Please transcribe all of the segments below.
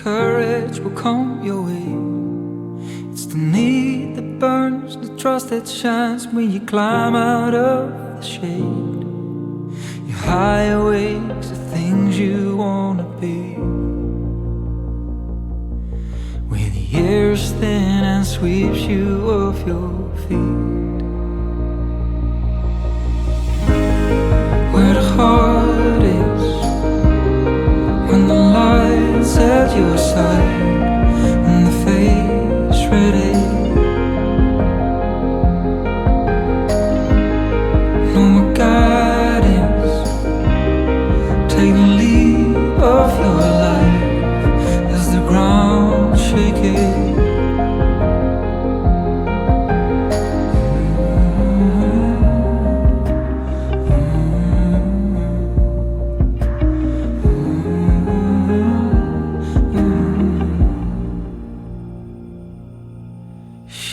courage will come your way. It's the need that burns, the trust that shines when you climb out of the shade. Your high awakes, the things you wanna be. Where the air's thin and sweeps you off your feet. Where the heart is, when the light's at your side, when the fate's ready. No more guidance, take the leap of your life as the ground shaking.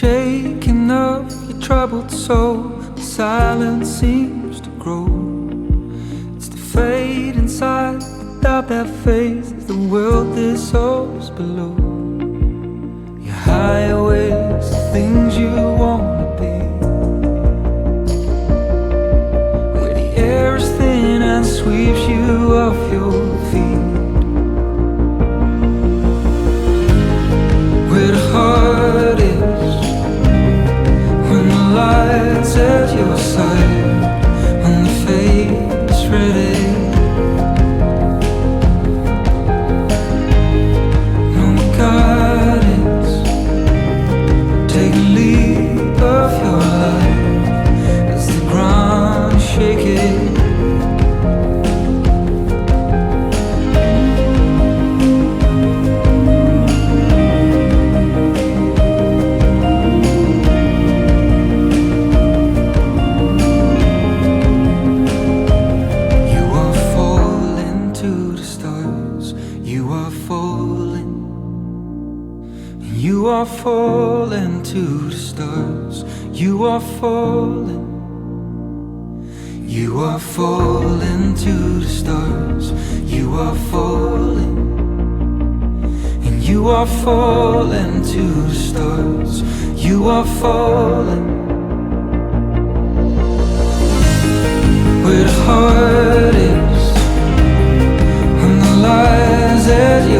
Shaking up your troubled soul, the silence seems to grow. It's the fade inside, the doubt that fades as the world dissolves below. Your high awakes, the things you wanna be. Where the air is thin and sweeps you off your feet. Where the heart is, lights at your side, when the fate's ready. No more guidance, take a leap of your life as the ground shaking. You are falling to the stars. You are falling. You are falling to the stars. You are falling. And you are falling to the stars. You are falling. Where the heart is, when the lies at your